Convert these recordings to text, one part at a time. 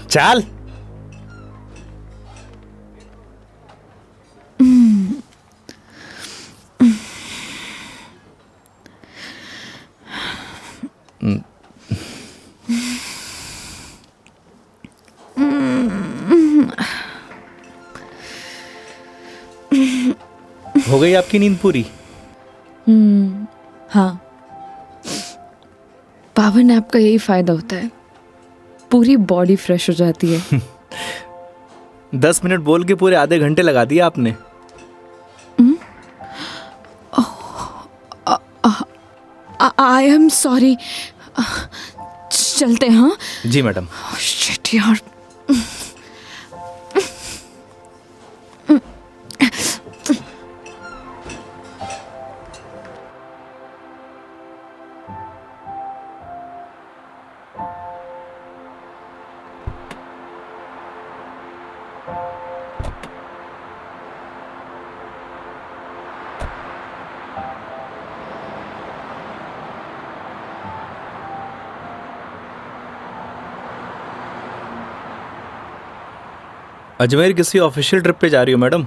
चल। हो गई आपकी नींद पूरी? हाँ, पावर नैप का यही फायदा होता है, पूरी बॉडी फ्रेश हो जाती है। 10 मिनट बोल के पूरे आधे घंटे लगा दिया आपने। आई एम सॉरी। चलते हैं। हाँ जी मैडम। शिट यार। अजमेर किसी ऑफिशियल ट्रिप पे जा रही हो मैडम?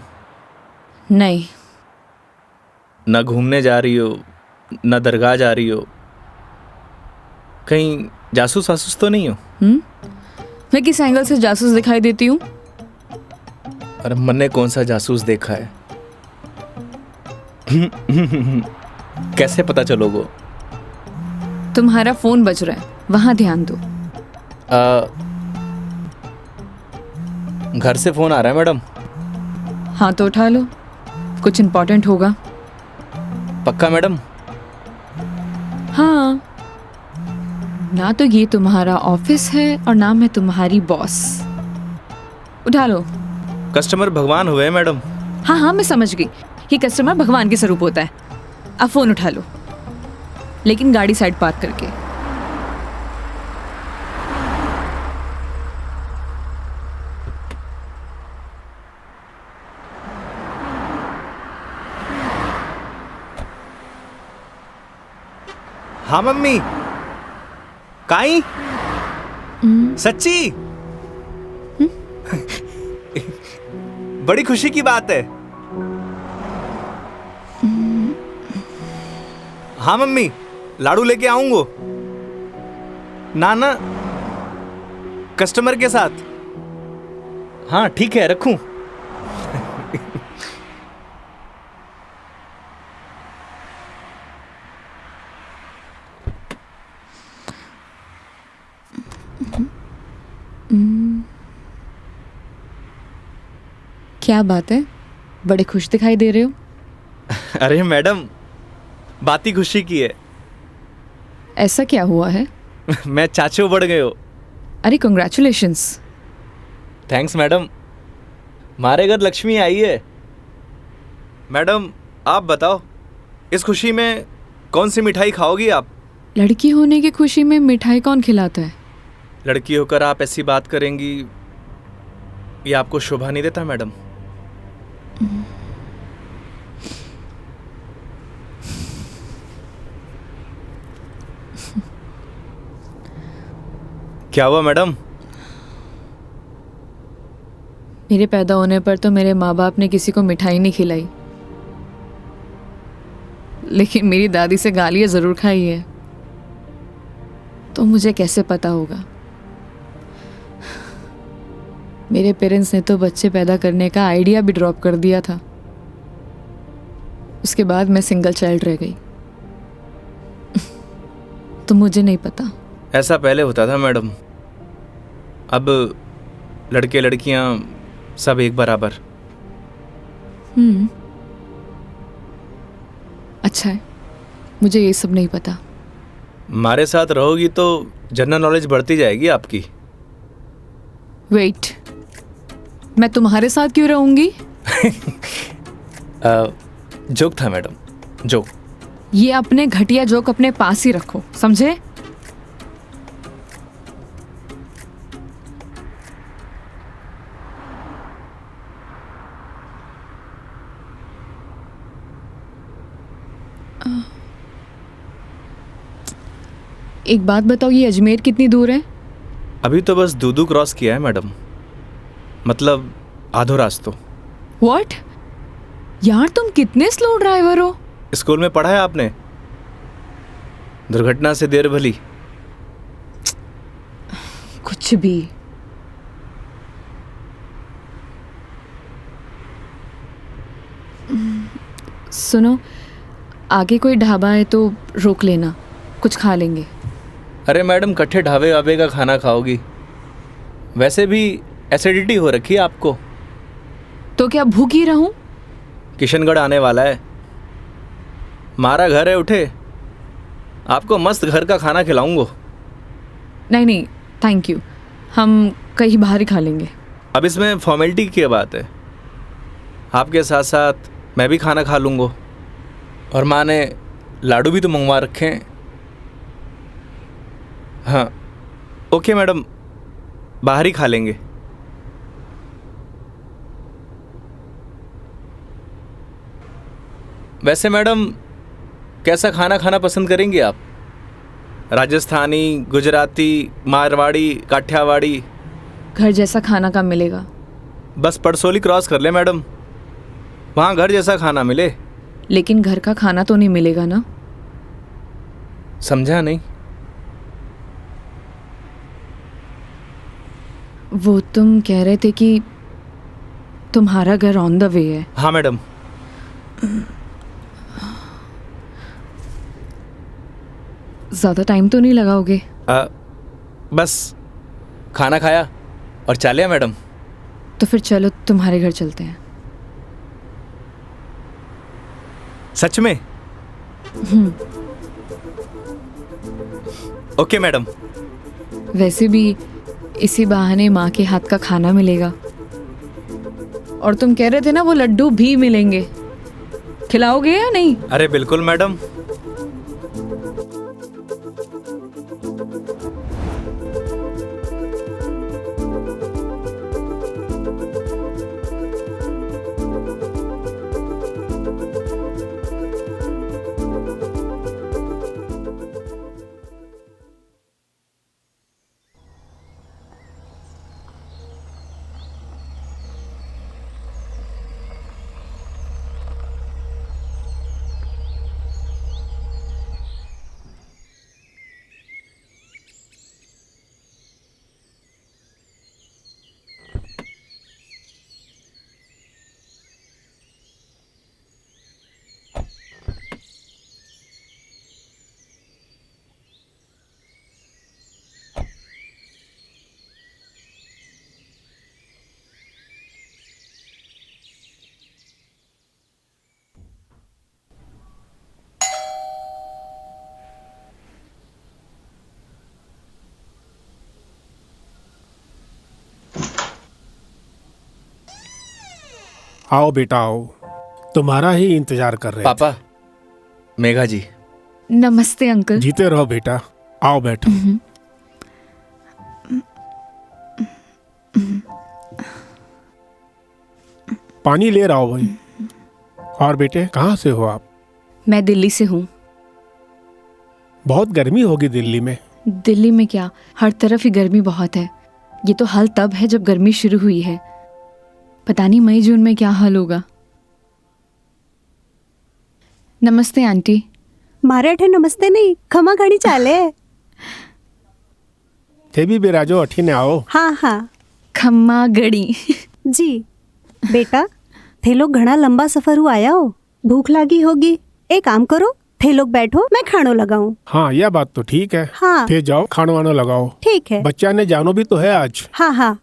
नहीं, ना घूमने जा रही हो, ना दरगाह जा रही हो, कहीं जासूस वासूस तो नहीं हो? मैं किस एंगल से जासूस दिखाई देती हूँ? अरे मैंने कौन सा जासूस देखा है? कैसे पता चलोगे? तुम्हारा फोन बज रहा है, वहां ध्यान दो। घर से फोन आ रहा है मैडम। हाँ तो उठा लो, कुछ इम्पोर्टेंट होगा। पक्का मैडम? हाँ, ना तो ये तुम्हारा ऑफिस है और ना मैं तुम्हारी बॉस। उठा लो। कस्टमर भगवान हुए मैडम। हाँ हाँ, मैं समझ गई, ये कस्टमर भगवान के स्वरूप होता है। अब फोन उठा लो, लेकिन गाड़ी साइड पार्क करके। हाँ मम्मी। काई? सच्ची? बड़ी खुशी की बात है। हाँ मम्मी, लाडू लेके आऊंगो। ना ना, कस्टमर के साथ। हाँ ठीक है, रखूं? क्या बात है, बड़े खुश दिखाई दे रहे हो। अरे मैडम, बात ही खुशी की है। ऐसा क्या हुआ है? मैं चाचू बढ़ गए हो। अरे कंग्रेचुलेशंस। Thanks madam. हमारे घर लक्ष्मी आई है। मैडम आप बताओ, इस खुशी में कौन सी मिठाई खाओगी आप? लड़की होने की खुशी में मिठाई कौन खिलाता है? लड़की होकर आप ऐसी बात करेंगी, ये आपको शोभा नहीं देता मैडम? क्या हुआ मैडम? मेरे पैदा होने पर तो मेरे माँ बाप ने किसी को मिठाई नहीं खिलाई, लेकिन मेरी दादी से गालियाँ जरूर खाई है। तो मुझे कैसे पता होगा? मेरे पेरेंट्स ने तो बच्चे पैदा करने का आइडिया भी ड्रॉप कर दिया था। उसके बाद मैं सिंगल चाइल्ड रह गई। तो मुझे नहीं पता। ऐसा पहले होता था मैडम, अब लड़के लड़कियां सब एक बराबर। अच्छा है, मुझे ये सब नहीं पता। हमारे साथ रहोगी तो जनरल नॉलेज बढ़ती जाएगी आपकी। वेट, मैं तुम्हारे साथ क्यों रहूंगी? जोक था मैडम, जोक। ये अपने घटिया जोक अपने पास ही रखो, समझे? एक बात बताओ, ये अजमेर कितनी दूर है? अभी तो बस दूदू क्रॉस किया है मैडम, मतलब आधो रास्तों। व्हाट? यार तुम कितने स्लो ड्राइवर हो। स्कूल में पढ़ा है आपने, दुर्घटना से देर भली। कुछ भी। सुनो, आगे कोई ढाबा है तो रोक लेना, कुछ खा लेंगे। अरे मैडम, कट्ठे ढाबे वाबे का खाना खाओगी? वैसे भी एसिडिटी हो रखी है आपको। तो क्या भूख ही रहूं? किशनगढ़ आने वाला है, मारा घर है, उठे आपको मस्त घर का खाना खिलाऊंगा। नहीं नहीं, थैंक यू, हम कहीं बाहर ही खा लेंगे। अब इसमें फॉर्मेलिटी की क्या बात है, आपके साथ साथ मैं भी खाना खा लूँगा। और माँ ने लाडू भी तो मंगवा रखे हैं। हाँ ओके मैडम, बाहर ही खा लेंगे। वैसे मैडम, कैसा खाना खाना पसंद करेंगी आप? राजस्थानी, गुजराती, मारवाड़ी, काठियावाड़ी? घर जैसा खाना कब मिलेगा? बस पड़सोली क्रॉस कर ले मैडम, वहाँ घर जैसा खाना मिले। लेकिन घर का खाना तो नहीं मिलेगा ना? समझा नहीं? वो तुम कह रहे थे कि तुम्हारा घर ऑन द वे है। हाँ मैडम। ज़्यादा टाइम तो नहीं लगाओगे? बस खाना खाया और चाले मैडम। तो फिर चलो तुम्हारे घर चलते हैं। सच में? Okay madam. वैसे भी इसी बहाने माँ के हाथ का खाना मिलेगा। और तुम कह रहे थे ना वो लड्डू भी मिलेंगे, खिलाओगे या नहीं? अरे बिल्कुल मैडम। आओ बेटा आओ, तुम्हारा ही इंतजार कर रहे पापा, मेघा जी। नमस्ते अंकल। थे। जीते रहो बेटा, आओ बैठो। पानी ले रहा हो भाई। और बेटे कहाँ से हो आप? मैं दिल्ली से हूँ। बहुत गर्मी होगी दिल्ली में। दिल्ली में क्या, हर तरफ ही गर्मी बहुत है। ये तो हाल तब है जब गर्मी शुरू हुई है, पता नहीं मई जून में क्या हाल होगा। नमस्ते आंटी। मारे नमस्ते नहीं, खमा घड़ी चाले। थे भी बिराजो अठी ने आओ। हाँ हाँ खम्मा गड़ी। जी। बेटा थे लोग घना लंबा सफर हुआ आया हो, भूख लगी होगी। एक काम करो, थे लोग बैठो, मैं खानो लगाऊं। हाँ यह बात तो ठीक है। हाँ थे जाओ खानो वानो लगाओ। ठीक है। बच्चा ने जानो भी तो है आज। हाँ हाँ।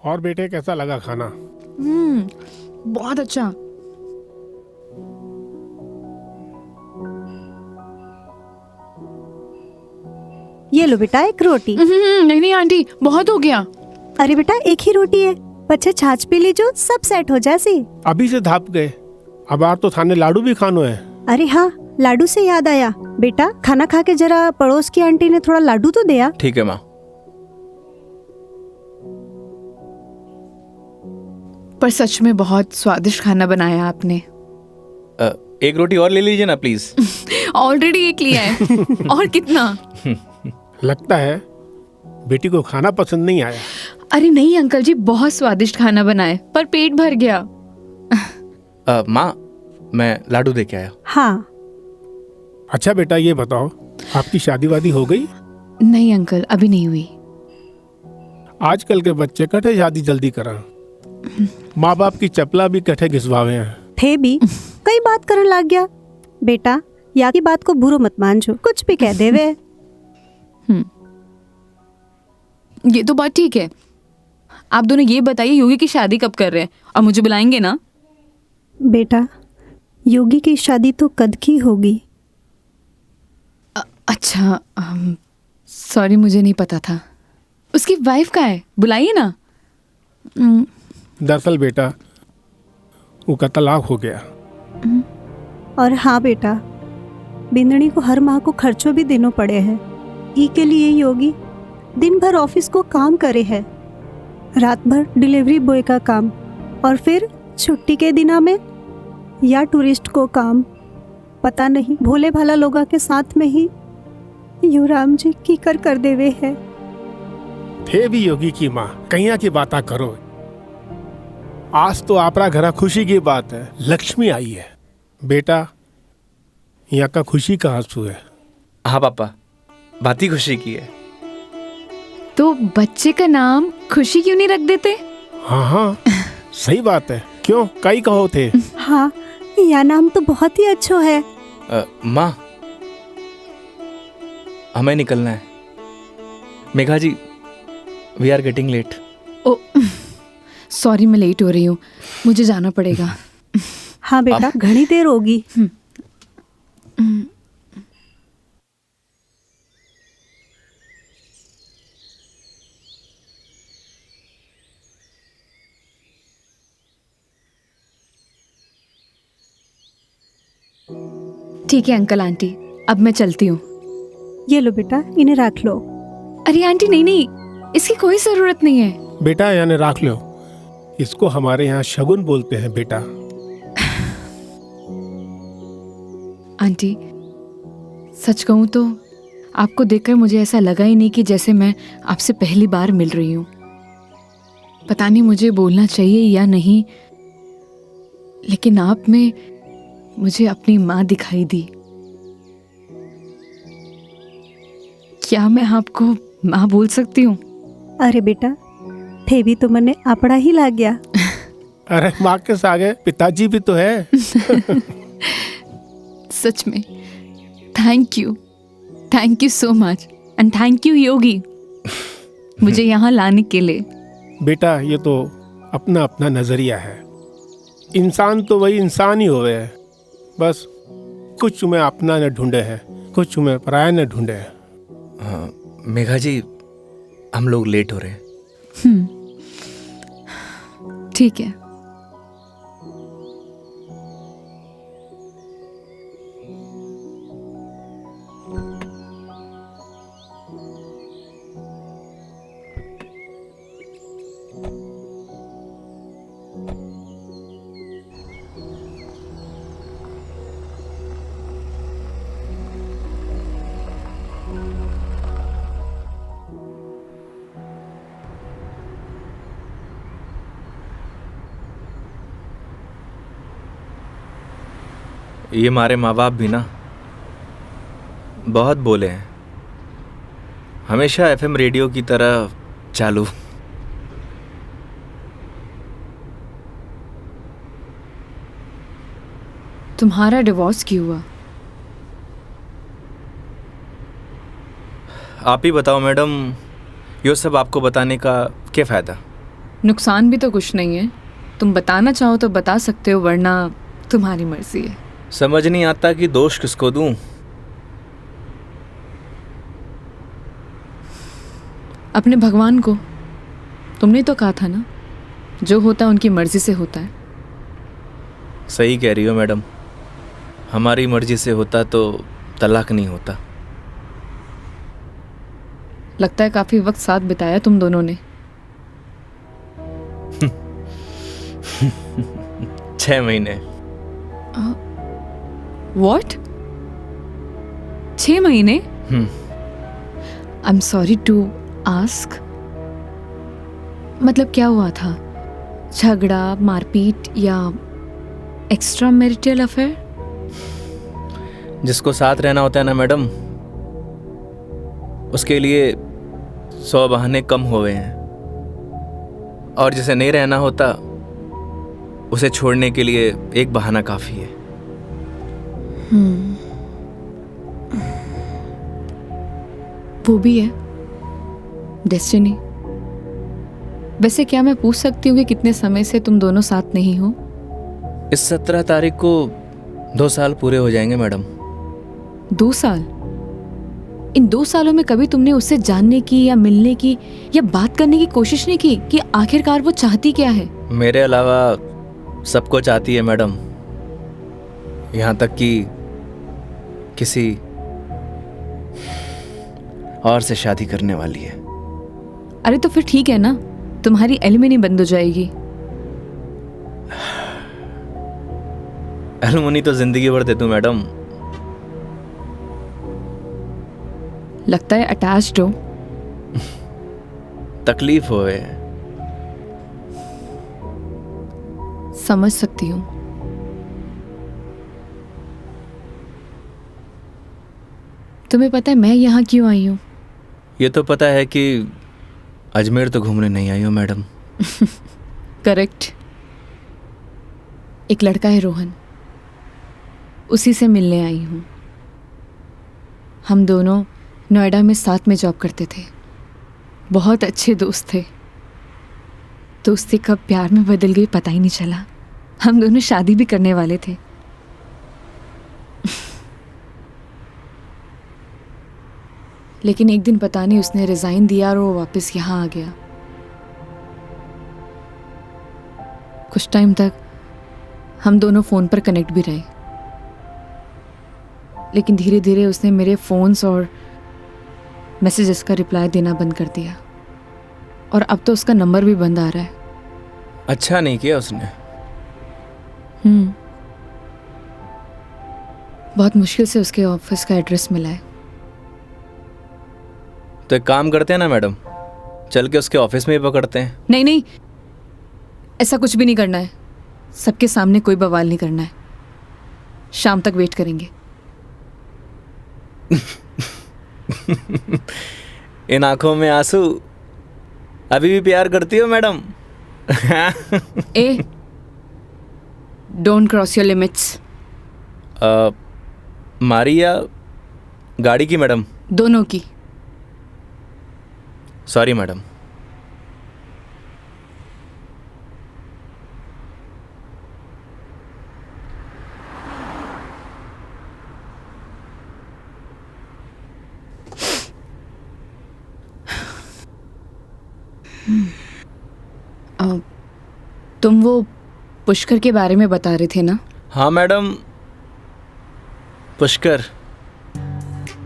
और बेटे कैसा लगा खाना? बहुत अच्छा। ये लो बेटा एक रोटी। नहीं नहीं आंटी, बहुत हो गया। अरे बेटा एक ही रोटी है, बच्चे छाछ पी लीजो, सब सेट हो जासी। अभी से धाप गए, अब यार तो थाने लाडू भी खानो है। अरे हाँ, लाडू से याद आया, बेटा खाना खा के जरा पड़ोस की आंटी ने थोड़ा लाडू तो दिया। ठीक है माँ। पर सच में बहुत स्वादिष्ट खाना बनाया आपने। एक रोटी और ले लीजिए ना प्लीज। ऑलरेडी एक लिया है। और कितना? लगता है बेटी को खाना पसंद नहीं आया। अरे नहीं अंकल जी, बहुत स्वादिष्ट खाना बनाए, पर पेट भर गया। माँ, मैं लाडू दे के आया। हाँ। अच्छा बेटा, ये बताओ आपकी शादी वादी हो गई? नहीं अंकल, अभी नहीं हुई। आजकल के बच्चे कटे शादी जल्दी करा, माँ बाप की चपला भी कटे घिसवावे हैं। थे भी कई बात करन लग गया। बेटा, या की बात को बुरो मत मान जो, कुछ भी कह देवे। ये तो बात ठीक है। आप दोनों ये बताइए, योगी की शादी कब कर रहे हैं? और मुझे बुलाएंगे ना? बेटा, योगी की शादी तो कद की होगी। अच्छा, सॉरी, मुझे नहीं पता था। उसकी वाइफ का है, बुलाइए ना। दरअसल बेटा, वो का तलाक हो गया। और हाँ बेटा, बिंदनी को हर माह को खर्चों भी देना पड़े हैं। ई के लिए योगी दिन भर ऑफिस को काम करे है, रात भर डिलीवरी बॉय का काम, और फिर छुट्टी के दिना में या टूरिस्ट को काम। पता नहीं भोले भाला लोगा के साथ में ही युवराम जी की कर देवे है। थे भी योगी की माँ, कहिया की बाता करो। आज तो आपरा घरा खुशी की बात है, लक्ष्मी आई है। बेटा, यहाँ का खुशी का आंसू है। हाँ पापा, बात ही खुशी की है। तो बच्चे का नाम खुशी क्यों नहीं रख देते? हाँ हाँ, सही बात है। क्यों, कई कहो थे? हाँ, यह नाम तो बहुत ही अच्छा है। माँ, हमें निकलना है। Megha ji, we are getting late. Oh sorry, मैं लेट हो रही हूँ, मुझे जाना पड़ेगा। हाँ बेटा, घनी देर होगी। ठीक है अंकल आंटी, अब मैं चलती हूँ। ये लो बेटा, इन्हें रख लो। अरे आंटी, नहीं नहीं, इसकी कोई जरूरत नहीं है। बेटा, यानी रख लो, इसको हमारे यहाँ शगुन बोलते हैं बेटा। आंटी, सच कहूँ तो आपको देखकर मुझे ऐसा लगा ही नहीं कि जैसे मैं आपसे पहली बार मिल रही हूँ। पता नहीं मुझे बोलना चाहिए या नहीं, लेकिन आप में मुझे अपनी माँ दिखाई दी। क्या मैं आपको माँ बोल सकती हूँ? अरे बेटा, थे भी तो मने अपना ही लाग गया। अरे माँ के आगे पिताजी भी तो है। सच में thank you so much, and thank you Yogi मुझे यहाँ लाने के लिए। बेटा, ये तो अपना अपना नजरिया है। इंसान तो वही इंसान ही होवे है, बस कुछ में अपना न ढूंढे है, कुछ में पराया न ढूंढे है। हाँ, मेघा जी, हम लोग लेट हो रहे हैं। ठीक है। ये हमारे माँ बाप भी ना बहुत बोले हैं, हमेशा एफएम रेडियो की तरह चालू। तुम्हारा डिवोर्स क्यों हुआ? आप ही बताओ मैडम, ये सब आपको बताने का क्या फ़ायदा? नुकसान भी तो कुछ नहीं है। तुम बताना चाहो तो बता सकते हो, वरना तुम्हारी मर्जी है। समझ नहीं आता कि दोष किसको दूं। अपने भगवान को। तुमने तो कहा था ना, जो होता है उनकी मर्जी से होता है। सही कह रही हो मैडम, हमारी मर्जी से होता तो तलाक नहीं होता। लगता है काफी वक्त साथ बिताया तुम दोनों ने। 6 महीने। व्हाट? 6 महीने? I am sorry to ask, मतलब क्या हुआ था? झगड़ा, मारपीट या एक्स्ट्रा मैरिटल अफेयर? जिसको साथ रहना होता है ना मैडम, उसके लिए 100 बहाने कम हो गए हैं, और जिसे नहीं रहना होता उसे छोड़ने के लिए एक बहाना काफी है। वो भी है डेस्टिनी। वैसे क्या मैं पूछ सकती हूँ कि कितने समय से तुम दोनों साथ नहीं हो? इस 17 तारीख को 2 साल पूरे हो जाएंगे मैडम। 2 साल? इन 2 सालों में कभी तुमने उससे जानने की या मिलने की या बात करने की कोशिश नहीं की कि आखिरकार वो चाहती क्या है? मेरे अलावा सबको चाहती है मैडम, यहाँ तक कि किसी और से शादी करने वाली है। अरे तो फिर ठीक है ना, तुम्हारी एलिमनी बंद हो जाएगी। एलुमनी तो जिंदगी भर दे दूं मैडम। लगता है अटैच्ड हो। तकलीफ होए। समझ सकती हूँ। तुम्हें पता है मैं यहाँ क्यों आई हूँ? ये तो पता है कि अजमेर तो घूमने नहीं आई हो मैडम। करेक्ट। एक लड़का है रोहन, उसी से मिलने आई हूँ। हम दोनों नोएडा में साथ में जॉब करते थे, बहुत अच्छे दोस्त थे। दोस्ती कब प्यार में बदल गई पता ही नहीं चला। हम दोनों शादी भी करने वाले थे। लेकिन एक दिन पता नहीं उसने रिजाइन दिया और वो वापस यहाँ आ गया। कुछ टाइम तक हम दोनों फ़ोन पर कनेक्ट भी रहे, लेकिन धीरे धीरे उसने मेरे फ़ोन्स और मैसेजेस का रिप्लाई देना बंद कर दिया, और अब तो उसका नंबर भी बंद आ रहा है। अच्छा नहीं किया उसने। बहुत मुश्किल से उसके ऑफिस का एड्रेस मिला है। तो एक काम करते हैं ना मैडम, चल के उसके ऑफिस में ही पकड़ते हैं। नहीं नहीं, ऐसा कुछ भी नहीं करना है। सबके सामने कोई बवाल नहीं करना है। शाम तक वेट करेंगे। इन आंखों में आंसू, अभी भी प्यार करती हो madam? A, don't cross your limits. मारी या गाड़ी की मैडम? दोनों की। Sorry madam. तुम वो पुष्कर के बारे में बता रहे थे ना? हाँ मैडम, पुष्कर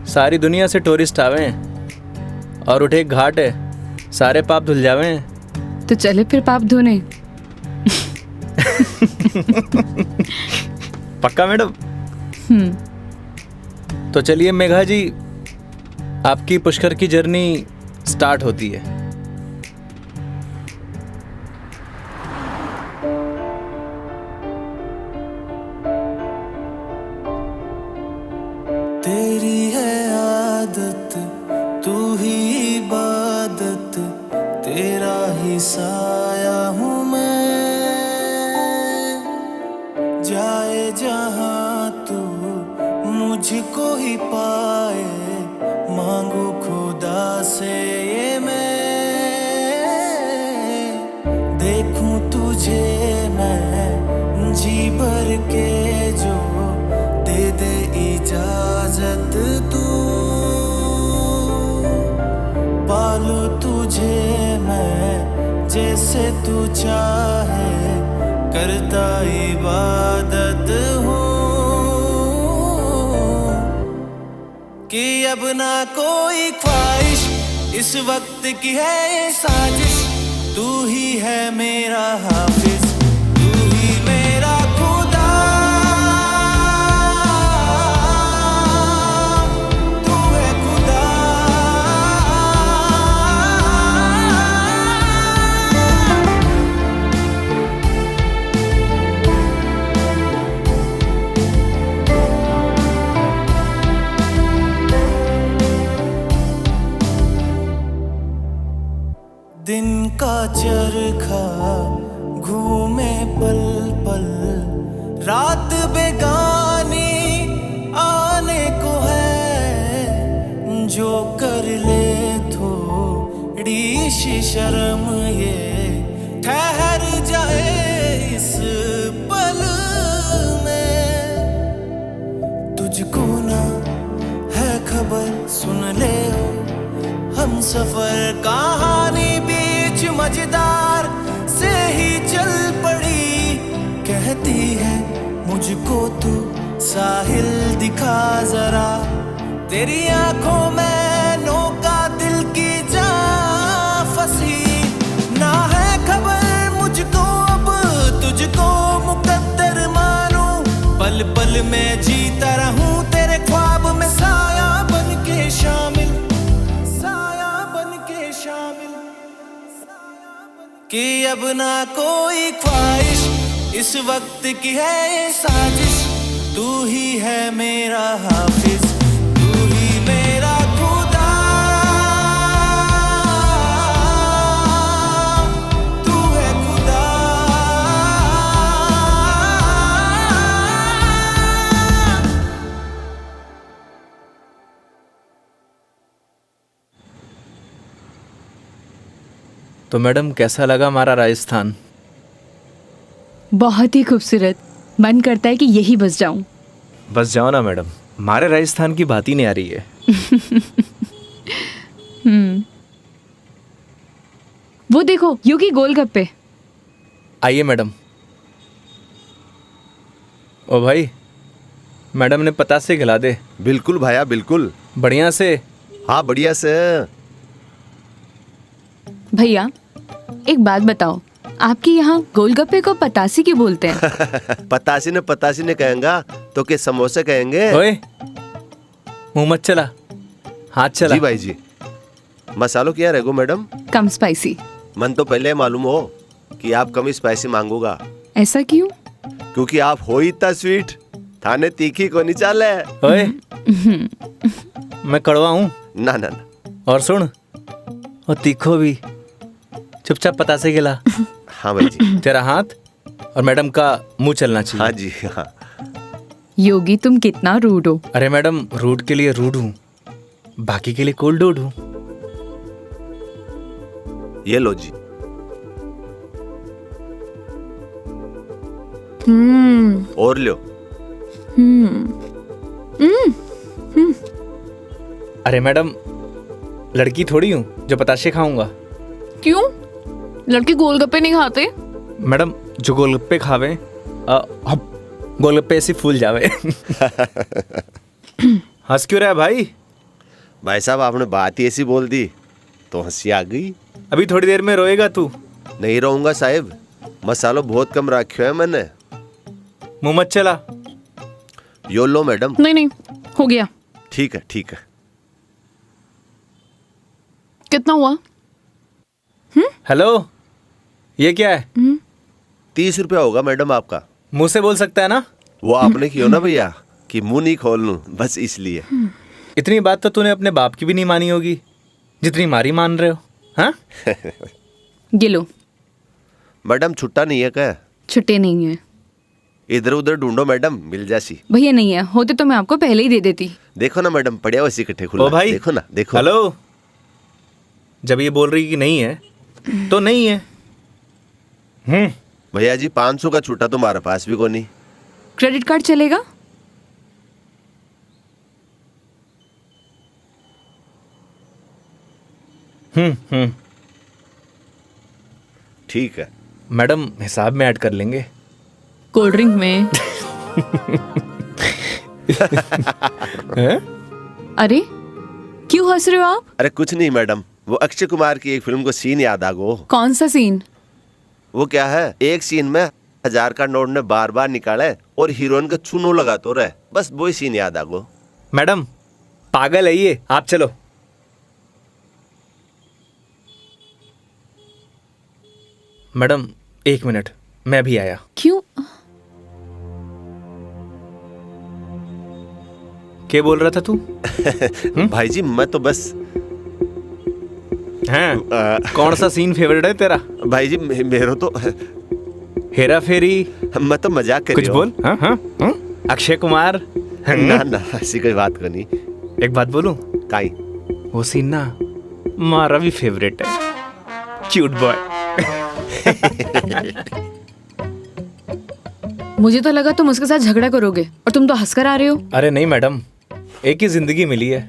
सारी दुनिया से टूरिस्ट आवे हैं और उठे एक घाट है, सारे पाप धुल जावे हैं। तो चले फिर पाप धोने। पक्का मैडम? तो चलिए मेघा जी, आपकी पुष्कर की जर्नी स्टार्ट होती है। तेरी है आदत, तू ही इबादत, तेरा ही साया हूँ मैं। जाए जहाँ तू मुझको ही पाए, मांगू खुदा से ये मैं। देखूं तुझे मैं जी भर के, जो दे दे इजाजत तू। पालू तुझे मैं जैसे तू चाहे, करता इबादत हूँ कि अब ना कोई ख्वाहिश, इस वक्त की है ये साजिश। तू ही है मेरा हाफिज, तू ही मेरा खुदा। खा घूमे पल पल, रात बेगानी आने को है, जो कर ले थोड़ी सी शर्म ये ठहर जाए इस पल में। तुझको ना है खबर सुन ले ओ, हम सफर कहानी बीच मजेदार से ही चल पड़ी, कहती है मुझको तू साहिल दिखा जरा, तेरी आंखों में नौका दिल की जा फंसी, ना है खबर मुझको अब तुझको मुकद्दर मानूं, पल पल में जीता रहूं तेरे ख्वाब में, साया बन के शामिल, साया बन के शामिल, कि अब ना कोई ख्वाहिश इस वक्त की है ये साजिश, तू ही है मेरा हाफिज, तू ही मेरा खुदा, तू है खुदा। तो मैडम कैसा लगा हमारा राजस्थान? बहुत ही खूबसूरत, मन करता है कि यही बस जाऊं। बस जाओ ना मैडम, हमारे राजस्थान की बात ही नहीं आ रही है। वो देखो योगी गोलगप्पे। आइए मैडम। ओ भाई, मैडम ने पतासे खिला दे। बिल्कुल भाया बिल्कुल। बढ़िया से। हाँ बढ़िया से। भैया एक बात बताओ, आपके यहाँ गोलगप्पे को पतासी क्यों बोलते हैं? पतासी ने कहेंगा तो के समोसे कहेंगे। ओए मुंह मत चला, हाथ चला। जी भाई जी। मसालों क्या रहेगो मैडम? कम स्पाइसी। मन तो पहले मालूम हो कि आप कम स्पाइसी मांगोगा, ऐसा क्यों? क्योंकि आप हो ही इतना स्वीट, थाने तीखी को नहीं चाले। ओए मैं कड़वा हूँ ना ना ना। और सुन, और तीखो भी। चुपचाप पतासे खिला। हाँ भाई जी। तेरा हाथ और मैडम का मुंह चलना चाहिए। हाँ जी हाँ। योगी तुम कितना रूड हो। अरे मैडम, रूड के लिए रूड हूँ, बाकी के लिए कोल्ड डूड हूँ। ये लो जी। और लो। अरे मैडम, लड़की थोड़ी हूँ जो पताशे खाऊंगा। क्यों? लड़के गोलगप्पे नहीं खाते? मैडम जो गोलगप्पे खावे गोलगप्पे ऐसे फूल जावे। हंस क्यों रहा है भाई? भाई साहब आपने बात ही ऐसी बोल दी तो हंसी आ गई। अभी थोड़ी देर में रोएगा तू। नहीं रहूंगा साहब, मसालो बहुत कम रखियो है मैंने। मुंह मत चला। यो लो मैडम। नहीं हो गया। ठीक है ठीक है। कितना हुआ? हेलो, ये क्या है? 30 रुपया होगा मैडम आपका। मुंह से बोल सकता है ना? वो आपने क्यों ना भैया कि मुंह नहीं खोल लूं, बस इसलिए। इतनी बात तो तूने अपने बाप की भी नहीं मानी होगी जितनी हमारी मान रहे हो। हाँ? ये लो। मैडम छुट्टा नहीं है क्या? छुट्टे नहीं है। इधर उधर ढूंढो मैडम, मिल जासी। भैया नहीं है, होते तो मैं आपको पहले ही दे देती। देखो ना मैडम, पड़िया वैसे इकट्ठे खुला। ओ भाई, देखो ना, देखो। हेलो, जब ये बोल रही कि नहीं है तो नहीं है। भैया जी 500 का छुट्टा तुम्हारे पास भी को नहीं। क्रेडिट कार्ड चलेगा? ठीक है मैडम, हिसाब में ऐड कर लेंगे। कोल्ड ड्रिंक में। अरे क्यों हंस रहे हो आप? अरे कुछ नहीं मैडम, वो अक्षय कुमार की एक फिल्म को सीन याद आ गो। कौन सा सीन? वो क्या है, एक सीन में 1000 का नोट ने बार बार निकाले और हीरोइन का चूनो लगा तो रहे, बस वही सीन याद आ गो। मैडम पागल है ये, आप चलो। मैडम 1 मिनट, मैं भी आया। क्यों? क्या बोल रहा था तू? भाई जी मैं तो बस हैं? कौन सा सीन फेवरेट है तेरा? भाई जी मेरे तो हेरा फेरी? मैं तो मजाक कर कुछ बोल। हाँ हाँ हाँ? अक्षय कुमार? ना ना ऐसी कोई बात को नहीं। एक बात बोलूं? काई वो सीन ना मारा भी फेवरेट है। Cute boy. मुझे तो लगा तुम उसके साथ झगड़ा करोगे और तुम तो हंसकर आ रहे हो। अरे नहीं मैडम, एक ही जिंदगी मिली है,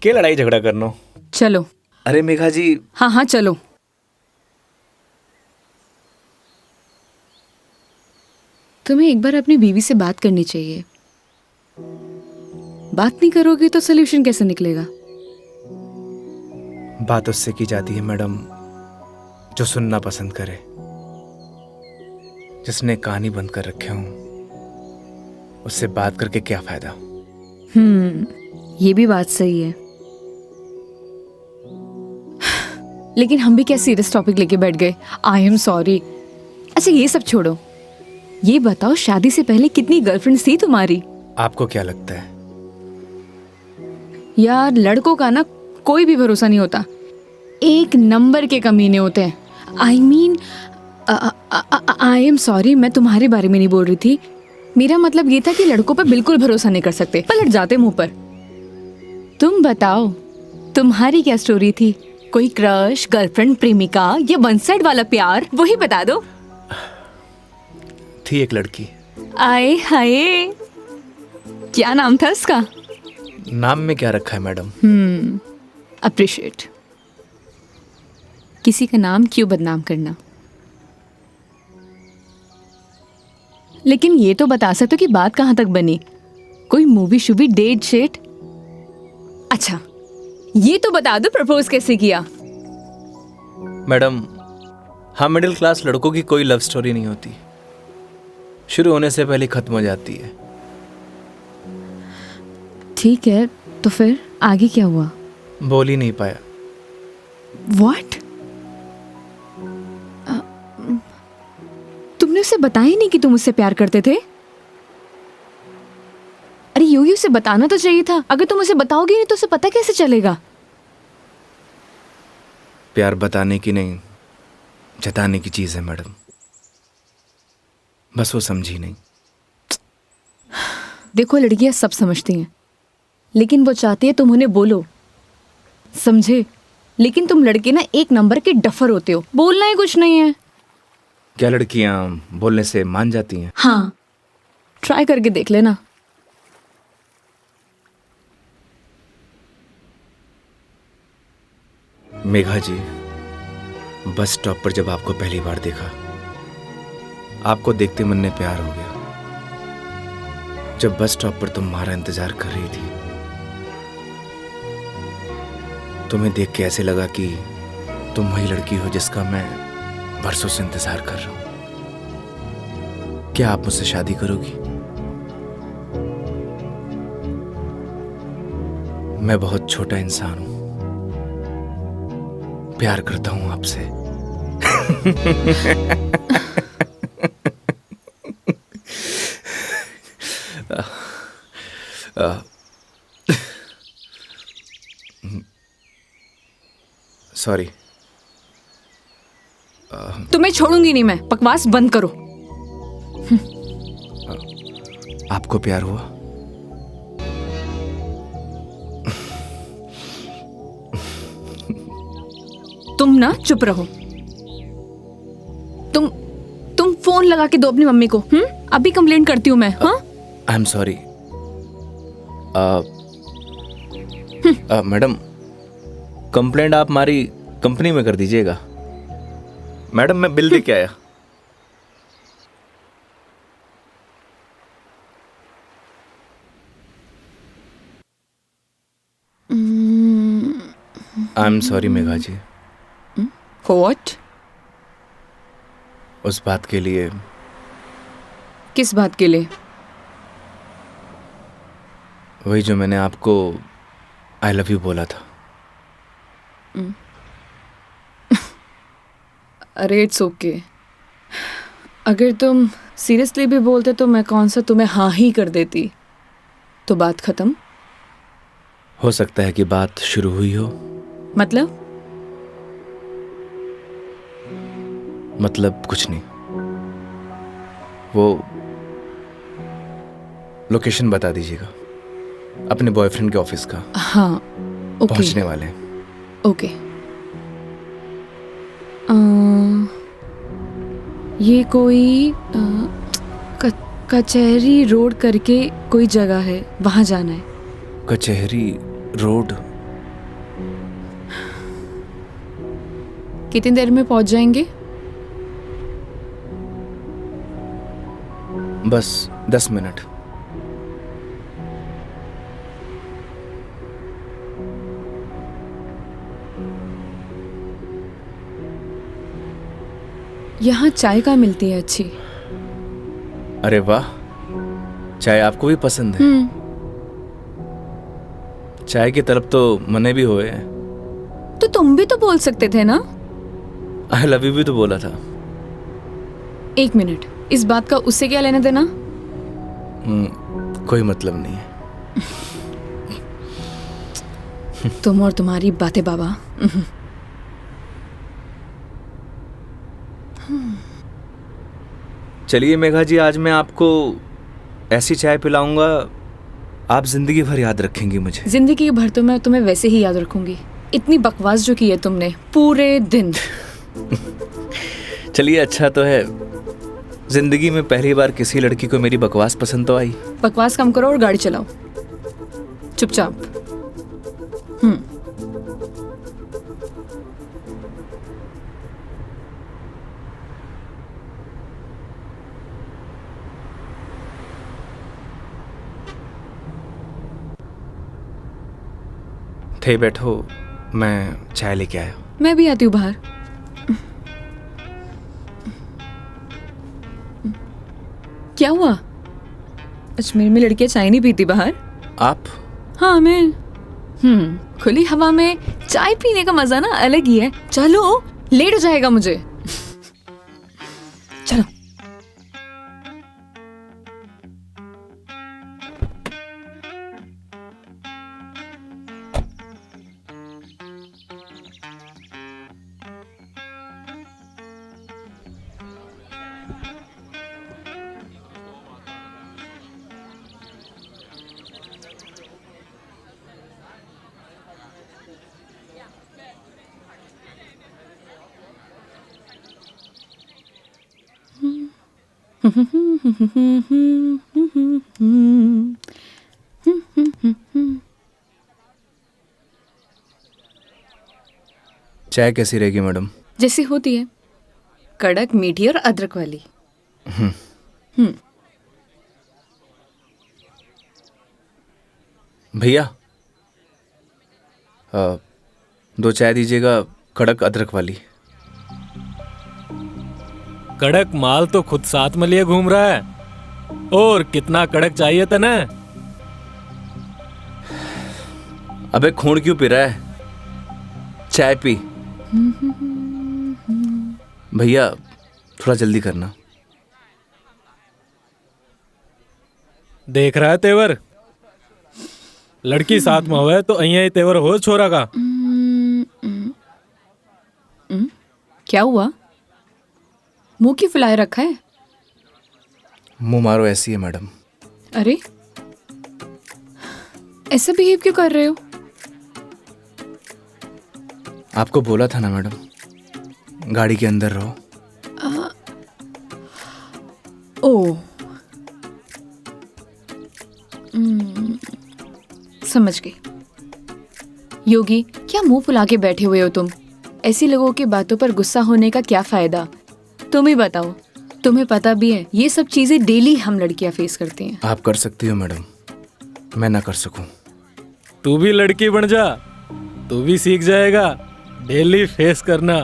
क्या लड़ाई झगड़ा करना। चलो। अरे मेघा जी। हाँ हाँ चलो। तुम्हें एक बार अपनी बीवी से बात करनी चाहिए। बात नहीं करोगे तो सोल्यूशन कैसे निकलेगा? बात उससे की जाती है मैडम जो सुनना पसंद करे, जिसने कहानी बंद कर रखे हूं, उससे बात करके क्या फायदा। ये भी बात सही है। लेकिन हम भी क्या सीरियस टॉपिक लेके बैठ गए। आई एम सॉरी। अच्छा ये सब छोड़ो, ये बताओ शादी से पहले कितनी गर्लफ्रेंड्स थी तुम्हारी? आपको क्या लगता है? यार लड़कों का ना कोई भी भरोसा नहीं होता, एक नंबर के कमीने होते हैं। I mean I am sorry, मैं तुम्हारे बारे में नहीं बोल रही थी। मेरा मतलब ये था कि लड़कों पर बिल्कुल भरोसा नहीं कर सकते, पलट जाते मुंह पर। तुम बताओ तुम्हारी क्या स्टोरी थी? कोई क्रश, गर्लफ्रेंड, प्रेमिका या वन साइड वाला प्यार? वही बता दो। थी एक लड़की। आए हाय, क्या नाम था उसका? नाम में क्या रखा है मैडम? अप्रिशिएट। किसी का नाम क्यों बदनाम करना। लेकिन ये तो बता सकते हो कि बात कहां तक बनी? कोई मूवी शूवी, डेट शेट? अच्छा ये तो बता दो प्रपोज कैसे किया? मैडम हम मिडिल क्लास लड़कों की कोई लव स्टोरी नहीं होती, शुरू होने से पहले खत्म हो जाती है। ठीक है, तो फिर आगे क्या हुआ? बोल ही नहीं पाया। What? तुमने उसे बताया ही नहीं कि तुम उससे प्यार करते थे? अरे यूं ही उसे बताना तो चाहिए था। अगर तुम उसे बताओगे नहीं तो उसे पता कैसे चलेगा? प्यार बताने की नहीं, जताने की चीज है मैडम, बस वो समझी नहीं। देखो लड़कियां सब समझती हैं, लेकिन वो चाहती है तुम उन्हें बोलो, समझे? लेकिन तुम लड़के ना एक नंबर के डफर होते हो, बोलना ही कुछ नहीं है। क्या लड़कियां बोलने से मान जाती हैं? हाँ, ट्राई करके देख लेना। मेघा जी, बस स्टॉप पर जब आपको पहली बार देखा, आपको देखते मन में प्यार हो गया। जब बस स्टॉप पर तुम्हारा इंतजार कर रही थी, तुम्हें देख के ऐसे लगा कि तुम वही लड़की हो जिसका मैं बरसों से इंतजार कर रहा हूं। क्या आप मुझसे शादी करोगी? मैं बहुत छोटा इंसान हूं, प्यार करता हूं आपसे। सॉरी। तुम्हें छोड़ूंगी नहीं मैं, बकवास बंद करो। आपको प्यार हुआ? तुम ना चुप रहो। तुम फोन लगा के दो अपनी मम्मी को। अभी कंप्लेंट करती हूँ मैं। हाँ आई एम सॉरी। मैडम, कंप्लेंट आप हमारी कंपनी में कर दीजिएगा। मैडम मैं बिल दे के आया। I am sorry Megha ji. What? उस बात के लिए। किस बात के लिए? वही जो मैंने आपको आई लव यू बोला था। अरे इट्स ओके। अगर तुम सीरियसली भी बोलते तो मैं कौन सा तुम्हें हाँ ही कर देती, तो बात खत्म। हो सकता है कि बात शुरू हुई हो। मतलब? मतलब कुछ नहीं, वो लोकेशन बता दीजिएगा अपने बॉयफ्रेंड के ऑफिस का। हाँ ओके पहुंचने वाले हैं। ओके। ये कोई कचहरी रोड करके कोई जगह है, वहां जाना है। कचहरी रोड? कितनी देर में पहुंच जाएंगे? बस 10 मिनट। यहाँ चाय का मिलती है अच्छी। अरे वाह, चाय आपको भी पसंद है? चाय की तरफ तो मने भी हुए हैं। तो तुम भी तो बोल सकते थे ना। आई लव यू भी तो बोला था। 1 मिनट, इस बात का उससे क्या लेना देना? कोई मतलब नहीं है। तुम और तुम्हारी बातें बाबा। चलिए मेघा जी, आज मैं आपको ऐसी चाय पिलाऊंगा, आप जिंदगी भर याद रखेंगी मुझे। जिंदगी भर तो मैं तुम्हें वैसे ही याद रखूंगी। इतनी बकवास जो की है तुमने पूरे दिन। चलिए अच्छा तो है, जिंदगी में पहली बार किसी लड़की को मेरी बकवास पसंद तो आई। बकवास कम करो और गाड़ी चलाओ चुपचाप। थे बैठो, मैं चाय लेके आया। मैं भी आती हूँ बाहर। क्या हुआ? अजमेर में लड़कियां चाय नहीं पीती बाहर? आप? हाँ मैं। खुली हवा में चाय पीने का मजा ना अलग ही है। चलो, लेट हो जाएगा मुझे। चलो। चाय कैसी रहेगी मैडम? जैसी होती है, कड़क, मीठी और अदरक वाली। भैया 2 चाय दीजिएगा, कड़क अदरक वाली। कड़क माल तो खुद साथ में लिए घूम रहा है, और कितना कड़क चाहिए था ना? अबे खून क्यों पी रहा है? चाय पी। भैया थोड़ा जल्दी करना। देख रहा है तेवर? लड़की साथ में हुआ है तो अहिया ही तेवर हो छोरा का। क्या हुआ? मुंह क्यों फुलाए रखा है? मुंह मारो ऐसी है मैडम। अरे ऐसा बिहेव क्यों कर रहे हो? आपको बोला था ना मैडम, गाड़ी के अंदर रहो। ओ समझ गई। योगी, क्या मुंह फुला के बैठे हुए हो तुम? ऐसी लोगों की बातों पर गुस्सा होने का क्या फायदा? तुम ही बताओ। तुम्हें पता भी है ये सब चीजें डेली हम लड़कियां फेस करती हैं। आप कर सकती हो मैडम, मैं ना कर सकूं। तू भी लड़की बन जा, तू भी सीख जाएगा डेली फेस करना।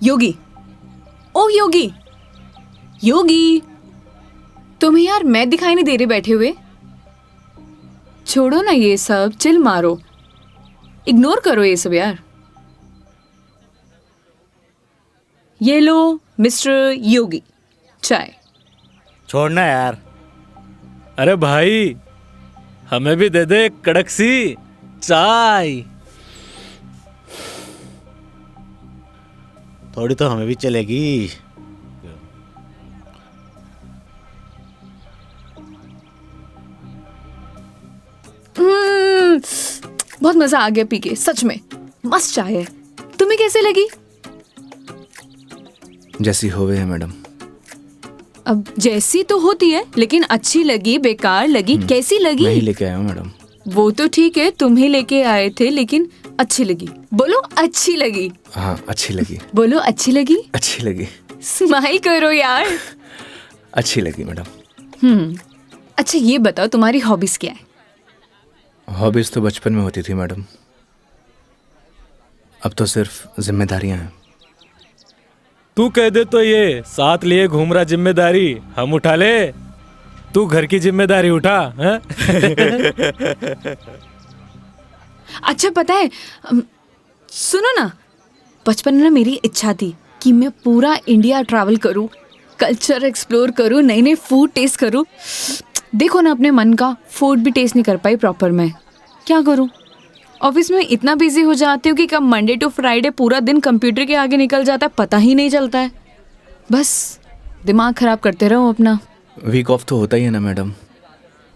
योगी, ओ योगी, योगी, तुम्हें यार मैं दिखाई नहीं दे रही बैठे हुए? छोड़ो ना ये सब, चिल मारो, इग्नोर करो ये सब यार। ये लो मिस्टर योगी, चाय। छोड़ना यार। अरे भाई, हमें भी दे दे एक कड़क सी चाय। थोड़ी तो हमें भी चलेगी। बहुत मजा आ गया पी के, सच में मस्त चाय है। तुम्हें कैसे लगी? जैसी होवे है मैडम। अब जैसी तो होती है, लेकिन अच्छी लगी, बेकार लगी, कैसी लगी? मैं ही लेके आया हूँ मैडम। वो तो ठीक है, तुम ही लेके आए थे, लेकिन अच्छी लगी। बोलो अच्छी लगी। हाँ अच्छी लगी। बोलो अच्छी लगी। अच्छी लगी। स्माइल करो यार। अच्छी लगी मैडम। अच्छा ये बताओ तुम्हारी हॉबीज क्या है? हॉबीज तो बचपन में होती थी मैडम, अब तो सिर्फ जिम्मेदारियां हैं। तू कह दे तो ये साथ लिए घूम रहा जिम्मेदारी हम उठा ले, तू घर की जिम्मेदारी उठा है? अच्छा पता है, सुनो ना, बचपन में ना मेरी इच्छा थी कि मैं पूरा इंडिया ट्रैवल करूं, कल्चर एक्सप्लोर करूं, नए नए फूड टेस्ट करूं। देखो ना, अपने मन का फूड भी टेस्ट नहीं कर पाई प्रॉपर। मैं क्या करूं? ऑफिस में इतना बिजी हो जाती हूँ कि कब मंडे टू फ्राइडे पूरा दिन कंप्यूटर के आगे निकल जाता है, पता ही नहीं चलता है। बस दिमाग खराब करते रहो अपना। वीक ऑफ तो होता ही है ना मैडम,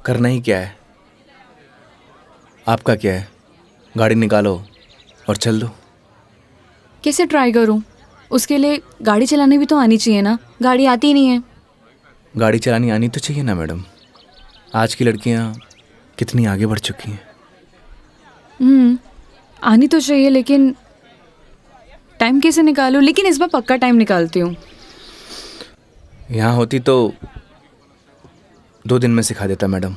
करना ही क्या है। आपका क्या है, गाड़ी निकालो और चल दो। कैसे ट्राई करूं? उसके लिए गाड़ी चलानी भी तो आनी चाहिए ना, गाड़ी आती ही नहीं है। गाड़ी चलानी आनी तो चाहिए ना मैडम, आज की लड़कियां कितनी आगे बढ़ चुकी हैं। आनी तो चाहिए, लेकिन टाइम कैसे निकालूं? लेकिन इस बार पक्का टाइम निकालती हूँ। यहाँ होती तो 2 दिन में सिखा देता मैडम।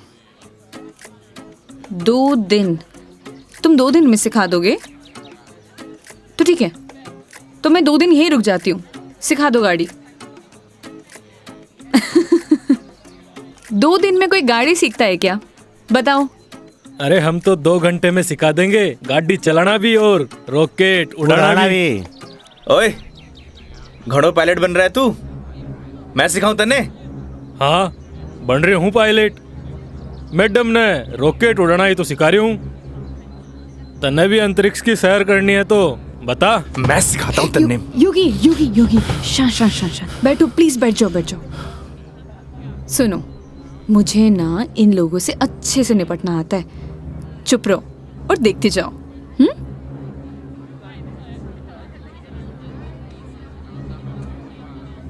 2 दिन? तुम 2 दिन में सिखा दोगे? तो ठीक है, तो मैं 2 दिन यहीं रुक जाती हूँ, सिखा दो गाड़ी। 2 दिन में कोई गाड़ी सीखता है क्या? बताओ। अरे हम तो 2 घंटे में सिखा देंगे, गाड़ी चलाना भी और रॉकेट उड़ाना भी। ओए, घोड़ों पायलट बन रहा है तू? मैं सिखाऊं तन्ने? हाँ बन रही हूँ पायलट। मैडम ने रॉकेट उड़ाना ही तो सिखा रही हूँ। तन्ने भी अंतरिक्ष की सैर करनी है तो बता। मैं सिखाता हूँ तन्ने। योगी योगी योगी, शांत शांत शांत शांत बैठो प्लीज, बैठ जाओ बैठ जाओ। सुनो, मुझे ना इन लोगों से अच्छे से निपटना आता है। चुप रहो और देखते जाओ।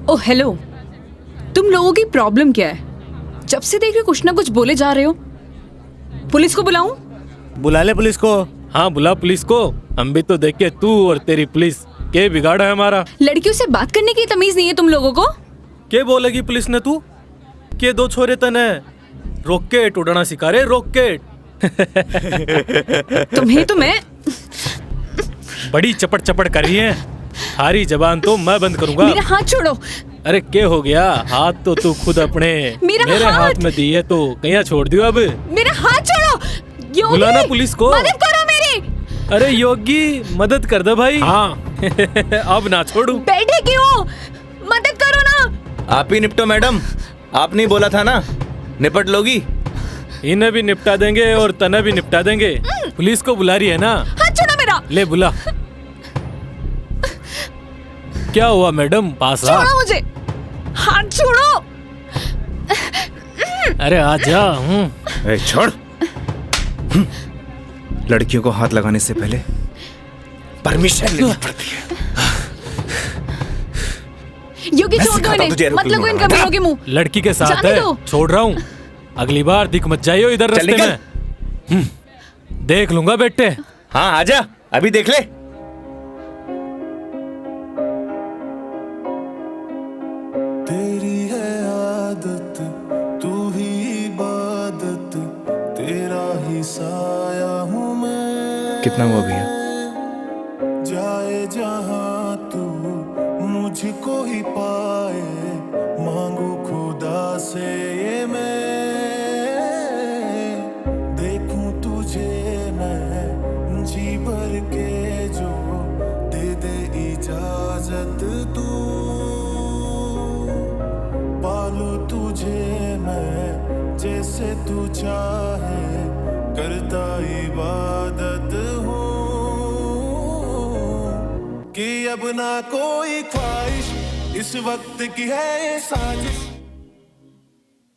ओह हेलो, तुम लोगों की प्रॉब्लम क्या है? जब से देख रहे कुछ ना कुछ बोले जा रहे हो। पुलिस को बुलाऊं? बुला ले पुलिस को। हाँ बुला पुलिस को, हम भी तो देखे तू और तेरी पुलिस के बिगाड़ा है हमारा। लड़कियों से बात करने की तमीज नहीं है तुम लोगों को? क्या बोलेगी पुलिस ने तू के 2 छोरे तने रॉकेट उड़ाना सिखा रहे, रॉकेट। तुम्हें तो मैं बड़ी चपड़ चपड़ कर रही है, हारी जबान तो मैं बंद करूंगा। मेरा हाथ छोड़ो। अरे क्या हो गया? हाथ तो तू खुद अपने मेरे हाथ में दी है तो कहीं छोड़ दियो अब। मेरा हाथ छोड़ो। योगी, बुलाना पुलिस को। मदद करो मेरी। अरे योगी मदद कर दे भाई। हाँ। अब ना छोड़ू। बैठे क्यों? मदद करो ना। आप ही निपटो मैडम, आपने बोला था ना निपट लोगी। इन्हें भी निपटा देंगे और तना भी निपटा देंगे। पुलिस को बुला रही है ना? हाथ छोड़ो मेरा। ले बुला। क्या हुआ मैडम? पास आ। छोड़ो मुझे, हाथ छोड़ो। अरे आजा। छोड़। लड़कियों को हाथ लगाने से पहले परमिशन लेनी पड़ती है। योगी छोड़ दो इन्हें, मत लगो इनका मेरों के मुंह। लड़की के साथ है, छोड़ रहा हूँ। अगली बार दिख मत जाइयो इधर रास्ते में। देख लूंगा बेटे। हाँ आजा, अभी देख ले। तेरी है आदत, तू ही इबादत, तेरा ही साया हूँ मैं। कितना हुआ भैया? जाए जहाँ तू मुझको ही पाए, मांगू खुदा से ये मैं, देखूं तुझे मैं जी भर के, जो दे दे इजाजत तू, पालू तुझे मैं जैसे तू चाहे, करता इबादत हूँ कि अब ना कोई ख्वाहिश, इस वक्त की है ये साजिश।